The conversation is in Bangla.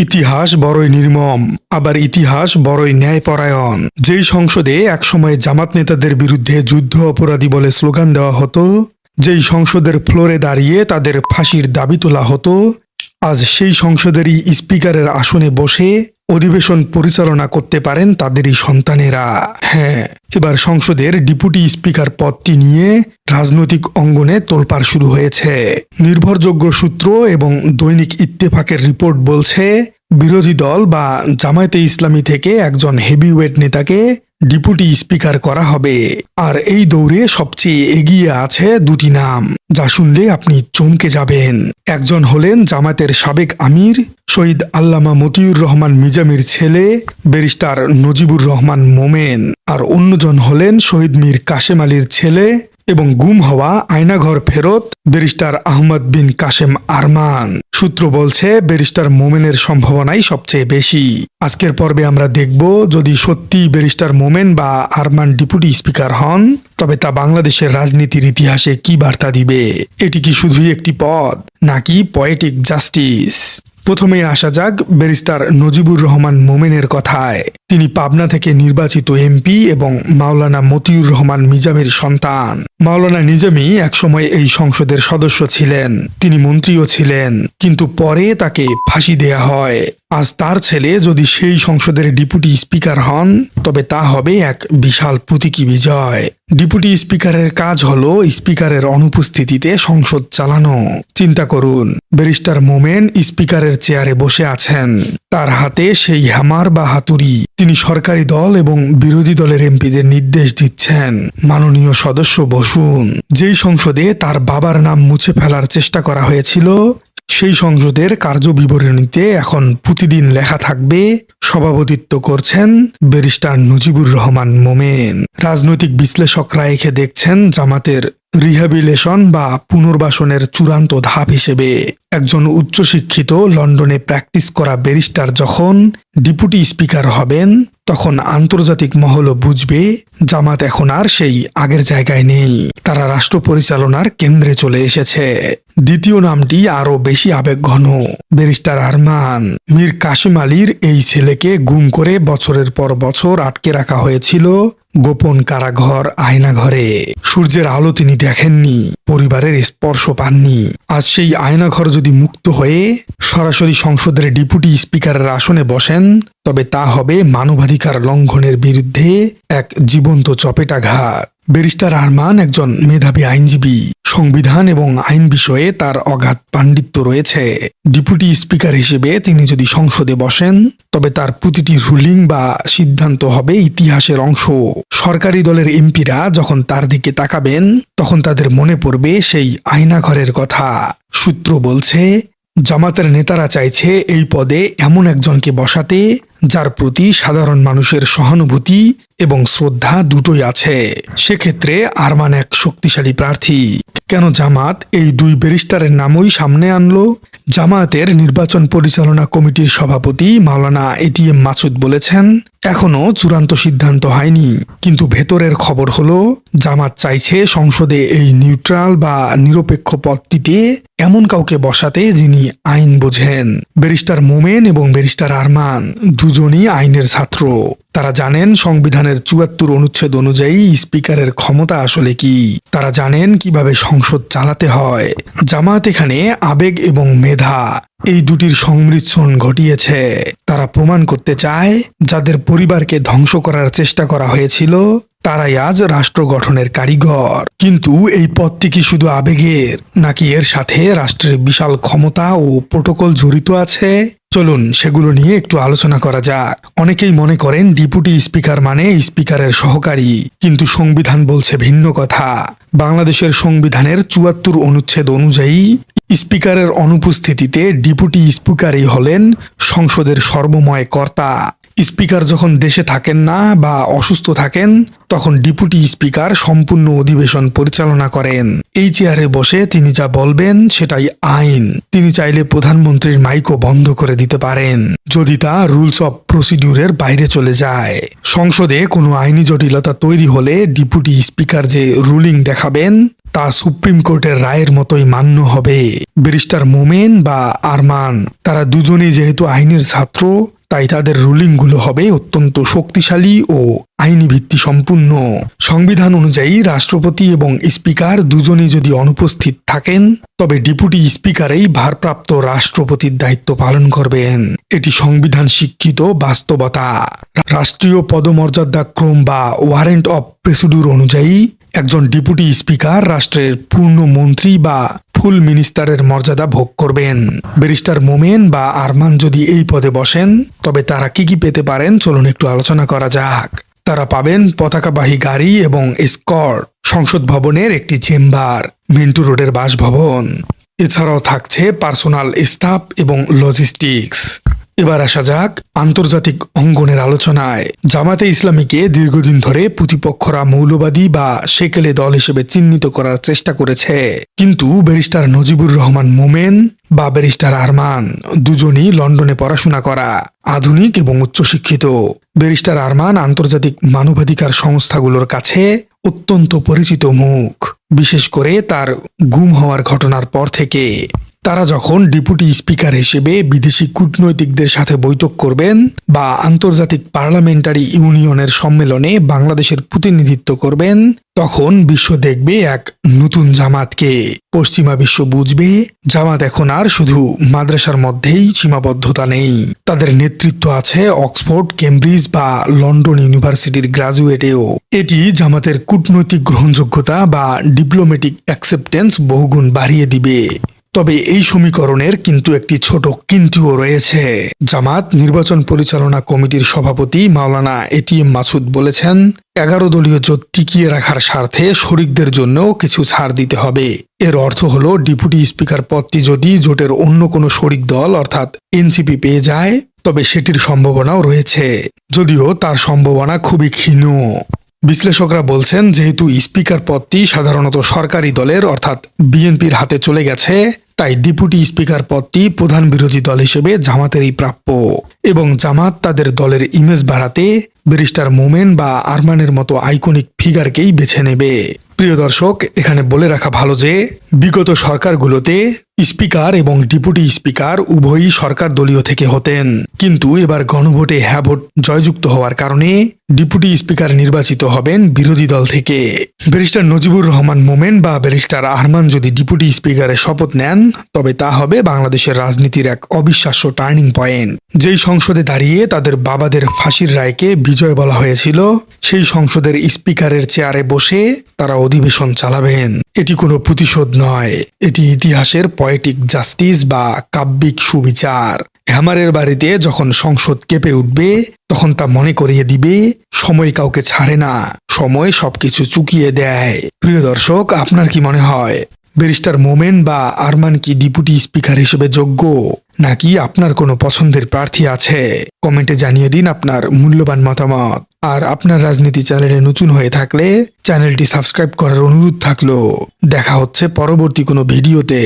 ইতিহাস বড়ই নির্মম, আবার ইতিহাস বড়ই ন্যায়পরায়ণ। যেই সংসদে একসময় জামাত নেতাদের বিরুদ্ধে যুদ্ধ অপরাধী বলে স্লোগান দেওয়া হতো, যেই সংসদের ফ্লোরে দাঁড়িয়ে তাদের ফাঁসির দাবি তোলা হতো, আজ সেই সংসদেরই স্পিকারের আসনে বসে অধিবেশন পরিচালনা করতে পারেন তাদেরই সন্তানেরা। হ্যাঁ, এবার সংসদের ডেপুটি স্পিকার পদটি নিয়ে রাজনৈতিক অঙ্গনে তোলপাড় শুরু হয়েছে। নির্ভরযোগ্য সূত্র এবং দৈনিক ইত্তেফাকের রিপোর্ট বলছে, বিরোধী দল বা জামায়াতে ইসলামী থেকে একজন হেভিওয়েট নেতাকে ডেপুটি স্পিকার করা হবে। আর এই দৌড়ে সবচেয়ে এগিয়ে আছে দুটি নাম, যা শুনলে আপনি চমকে যাবেন। একজন হলেন জামায়াতের সাবেক আমির শহীদ আল্লামা মতিউর রহমান মিজামির ছেলে ব্যারিস্টার নজিবুর রহমান মোমেন, আর অন্যজন হলেন শহীদ মীর কাশেম আলীর ছেলে এবং গুম হওয়া আয়নাঘর ফেরত ব্যারিস্টার আহমদ বিন কাশেম আরমান। সূত্র বলছে ব্যারিস্টার মোমেনের সম্ভাবনাই সবচেয়ে বেশি। আজকের পর্বে আমরা দেখব, যদি সত্যি ব্যারিস্টার মোমেন বা আরমান ডেপুটি স্পিকার হন, তবে তা বাংলাদেশের রাজনীতির ইতিহাসে কি বার্তা দিবে। এটি কি শুধুই একটি পদ, নাকি পয়েটিক জাস্টিস? প্রথমে আসা যাক ব্যারিস্টার নজিবুর রহমান মোমেনের কথায়। তিনি পাবনা থেকে নির্বাচিত এমপি এবং মাওলানা মতিউর রহমান মিজামির সন্তান। মাওলানা নিজামী একসময় এই সংসদের সদস্য ছিলেন, তিনি মন্ত্রীও ছিলেন, কিন্তু পরে তাকে ফাঁসি দেয়া হয়। আজ তার ছেলে যদি সেই সংসদের ডেপুটি স্পিকার হন, তবে তা হবে এক বিশাল প্রতীকী বিজয়। ডেপুটি স্পিকারের কাজ হলো স্পিকারের অনুপস্থিতিতে সংসদ চালানো। চিন্তা করুন, ব্যারিস্টার মোমেন স্পিকারের চেয়ারে বসে আছেন, তার হাতে সেই হ্যামার বা হাতুড়ি। তিনি সরকারি দল এবং বিরোধী দলের এমপিদের নির্দেশ দিচ্ছেন, মাননীয় সদস্য বসুন। যেই সংসদে তার বাবার নাম মুছে ফেলার চেষ্টা করা হয়েছিল, সেই সংসদের কার্যবিবরণীতে এখন প্রতিদিন লেখা থাকবে, সভাপতিত্ব করছেন ব্যারিস্টার নজিবুর রহমান মোমেন। রাজনৈতিক বিশ্লেষকরা একে দেখছেন জামাতের রিহ্যাবিলেশন বা পুনর্বাসনের চূড়ান্ত ধাপ হিসেবে। একজন উচ্চশিক্ষিত লন্ডনে প্র্যাকটিস করা ব্যারিস্টার যখন ডেপুটি স্পিকার হবেন, তখন আন্তর্জাতিক মহলও বুঝবে জামাত এখন আর সেই আগের জায়গায় নেই, তারা রাষ্ট্র পরিচালনার কেন্দ্রে চলে এসেছে। দ্বিতীয় নামটি আরও বেশি আবেগঘন, ব্যারিস্টার আরমান। মীর কাশেম আলীর এই ছেলেকে গুম করে বছরের পর বছর আটকে রাখা হয়েছিল গোপন কারাঘর আয়নাঘরে। সূর্যের আলো তিনি দেখেননি, পরিবারের স্পর্শ পাননি। আজ সেই আয়নাঘর যদি মুক্ত হয়ে সরাসরি সংসদের ডেপুটি স্পিকারের আসনে বসেন, তবে তা হবে মানবাধিকার লঙ্ঘনের বিরুদ্ধে এক জীবন্ত চপেটাঘাত। ব্যারিস্টার আরমান একজন মেধাবী আইনজীবী, সংবিধান এবং আইন বিষয়ে তার অগাধ পাণ্ডিত্য রয়েছে। ডেপুটি স্পিকার হিসেবে তিনি যদি সংসদে বসেন, তবে তার প্রতিটি রুলিং বা সিদ্ধান্ত হবে ইতিহাসের অংশ। সরকারি দলের এমপিরা যখন তার দিকে তাকাবেন, তখন তাদের মনে পড়বে সেই আয়নাঘরের কথা। সূত্র বলছে, জামাতের নেতারা চাইছে এই পদে এমন একজনকে বসাতে, যার প্রতি সাধারণ মানুষের সহানুভূতি এবং শ্রদ্ধা দুটোই আছে। সেক্ষেত্রে আরমান এক শক্তিশালী প্রার্থী। কেন জামাত এই দুই ব্যারিস্টারের নামই সামনে আনলো? জামায়াতের নির্বাচন পরিচালনা কমিটির সভাপতি মাওলানা এটিএম মাসুদ বলেছেন, এখনো চূড়ান্ত সিদ্ধান্ত হয়নি, কিন্তু ভেতরের খবর হলো জামাত চাইছে সংসদে এই নিউট্রাল বা নিরপেক্ষ পদটিতে এমন কাউকে বসাতে যিনি আইন বোঝেন। ব্যারিস্টার মোমেন এবং ব্যারিস্টার আরমান দুজনই আইনের ছাত্র। তারা জানেন সংবিধানের ৭৪ অনুচ্ছেদ অনুযায়ী স্পিকারের ক্ষমতা আসলে কি। তারা জানেন কিভাবে সংসদ চালাতে হয়। জামায়াত এখানে আবেগ এবং মেধা এই দুটির সংমিশ্রণ ঘটিয়েছে। তারা প্রমাণ করতে চায়, যাদের পরিবারকে ধ্বংস করার চেষ্টা করা হয়েছিল, তারাই আজ রাষ্ট্র গঠনের কারিগর। কিন্তু এই পদটি কি শুধু আবেগের, নাকি এর সাথে রাষ্ট্রের বিশাল ক্ষমতা ও প্রোটোকল জড়িত আছে? চলুন সেগুলো নিয়ে একটু আলোচনা করা যাক। অনেকেই মনে করেন ডেপুটি স্পিকার মানে স্পিকারের সহকারী, কিন্তু সংবিধান বলছে ভিন্ন কথা। বাংলাদেশের সংবিধানের ৭৪ অনুচ্ছেদ অনুযায়ী স্পিকারের অনুপস্থিতিতে ডেপুটি স্পিকারই হলেন সংসদের সর্বময় কর্তা। স্পিকার যখন দেশে থাকেন না বা অসুস্থ থাকেন, তখন ডেপুটি স্পিকার সম্পূর্ণ অধিবেশন পরিচালনা করেন। এই চেয়ারে বসে তিনি যা বলবেন সেটাই আইন। তিনি চাইলে প্রধানমন্ত্রীর মাইকও বন্ধ করে দিতে পারেন, যদি তা রুলস অফ প্রসিডিউরের বাইরে চলে যায়। সংসদে কোনো আইনি জটিলতা তৈরি হলে ডেপুটি স্পিকার যে রুলিং দেখাবেন, তা সুপ্রিম কোর্টের রায়ের মতোই মান্য হবে। ব্যারিস্টার মোমেন বা আরমান তারা দুজনেই যেহেতু আইনের ছাত্র, তাই তাদের রুলিংগুলো হবে অত্যন্ত শক্তিশালী ও আইনি ভিত্তি সম্পূর্ণ। সংবিধান অনুযায়ী রাষ্ট্রপতি এবং স্পিকার দুজনেই যদি অনুপস্থিত থাকেন, তবে ডেপুটি স্পিকারই ভারপ্রাপ্ত রাষ্ট্রপতির দায়িত্ব পালন করবেন। এটি সংবিধান স্বীকৃত বাস্তবতা। রাষ্ট্রীয় পদমর্যাদা ক্রম বা ওয়ারেন্ট অফ প্রেসিডিউর অনুযায়ী একজন ডেপুটি স্পিকার রাষ্ট্রের পূর্ণ মন্ত্রী বা ফুল মিনিস্টারের মর্যাদা ভোগ করবেন। ব্যারিস্টার মোমেন বা আরমান যদি এই পদে বসেন, তবে তারা কি পেতে পারেন চলুন একটু আলোচনা করা যাক। তারা পাবেন পতাকাবাহী গাড়ি এবং এসকর্ট, সংসদ ভবনের একটি চেম্বার, মিন্টু রোডের বাসভবন। এছাড়াও থাকছে পার্সোনাল স্টাফ এবং লজিস্টিক্স। এবার আসা যাক আন্তর্জাতিক অঙ্গনের আলোচনায়। জামাতে ইসলামীকে দীর্ঘদিন ধরে প্রতিপক্ষরা মৌলবাদী বা সেকেলে দল হিসেবে চিহ্নিত করার চেষ্টা করেছে, কিন্তু ব্যারিস্টার নজিবুর রহমান মোমেন বা ব্যারিস্টার আরমান দুজনই লন্ডনে পড়াশোনা করা, আধুনিক এবং উচ্চশিক্ষিত। ব্যারিস্টার আরমান আন্তর্জাতিক মানবাধিকার সংস্থাগুলোর কাছে অত্যন্ত পরিচিত মুখ, বিশেষ করে তার গুম হওয়ার ঘটনার পর থেকে। তারা যখন ডেপুটি স্পিকার হিসেবে বিদেশি কূটনৈতিকদের সাথে বৈঠক করবেন বা আন্তর্জাতিক পার্লামেন্টারি ইউনিয়নের সম্মেলনে বাংলাদেশের প্রতিনিধিত্ব করবেন, তখন বিশ্ব দেখবে এক নতুন জামাতকে। পশ্চিমা বিশ্ব বুঝবে জামাত এখন আর শুধু মাদ্রাসার মধ্যেই সীমাবদ্ধতা নেই, তাদের নেতৃত্ব আছে অক্সফোর্ড, কেমব্রিজ বা লন্ডন ইউনিভার্সিটির গ্রাজুয়েটেও। এটি জামাতের কূটনৈতিক গ্রহণযোগ্যতা বা ডিপ্লোম্যাটিক অ্যাকসেপ্টেন্স বহুগুণ বাড়িয়ে দিবে। তবে এই সমীকরণের কিন্তু একটি ছোট কিন্তুও রয়েছে। জামাত নির্বাচন পরিচালনা কমিটির সভাপতি মাওলানা এটিএম মাসুদ বলেছেন, 11 দলীয় জোট টিকিয়ে রাখার স্বার্থে শরিকদের জন্য কিছু ছাড় দিতে হবে। এর অর্থ হলো ডেপুটি স্পিকার পদটি যদি জোটের অন্য কোনো শরিক দল অর্থাৎ এনসিপি পেয়ে যায়, তবে সেটির সম্ভাবনাও রয়েছে, যদিও তার সম্ভাবনা খুবই ক্ষীণ। বিশ্লেষকরা বলছেন, যেহেতু স্পিকার পদটি সাধারণত সরকারি দলের অর্থাৎ বিএনপির হাতে চলে গেছে, তাই ডেপুটি স্পিকার পদটি প্রধান বিরোধী দল হিসেবে জামাতেরই প্রাপ্য। এবং জামাত তাদের দলের ইমেজ বাড়াতে ব্যারিস্টার মোমেন বা আরমানের মতো আইকনিক ফিগারকেই বেছে নেবে। প্রিয় দর্শক, এখানে বলে রাখা ভালো যে বিগত সরকারগুলোতে স্পিকার এবং ডেপুটি স্পিকার উভয়ই সরকার দলীয় থেকে হতেন, কিন্তু এবার গণভোটে হ্যাঁ ভোট জয়যুক্ত হওয়ার কারণে ডেপুটি স্পিকার নির্বাচিত হবেন বিরোধী দল থেকে। ব্যারিস্টার নজিবুর রহমান মোমেন বা ব্যারিস্টার আরমান যদি ডেপুটি স্পিকারের শপথ নেন, তবে তা হবে বাংলাদেশের রাজনীতির এক অবিশ্বাস্য টার্নিং পয়েন্ট। যেই সংসদে দাঁড়িয়ে তাদের বাবাদের ফাঁসির রায়কে বিজয় বলা হয়েছিল, সেই সংসদের স্পিকারের চেয়ারে বসে তারা অধিবেশন চালাবেন। এটি কোনো প্রতিশোধ নয়, এটি ইতিহাসের পয়েটিক জাস্টিস বা কাব্যিক সুবিচার। হ্যামারের বাড়িতে যখন সংসদ কেঁপে উঠবে, তখন তা মনে করিয়ে দিবে সময় কাউকে ছাড়ে না, সময় সবকিছু চুকিয়ে দেয়। প্রিয় দর্শক, আপনার কি মনে হয় ব্যারিস্টার মোমেন বা আরমান কি ডেপুটি স্পিকার হিসেবে যোগ্য, নাকি আপনার কোনো পছন্দের প্রার্থী আছে? কমেন্টে জানিয়ে দিন আপনার মূল্যবান মতামত। আর আপনার রাজনীতি চ্যানেলে নতুন হয়ে থাকলে চ্যানেলটি সাবস্ক্রাইব করার অনুরোধ থাকলো। দেখা হচ্ছে পরবর্তী কোনো ভিডিওতে।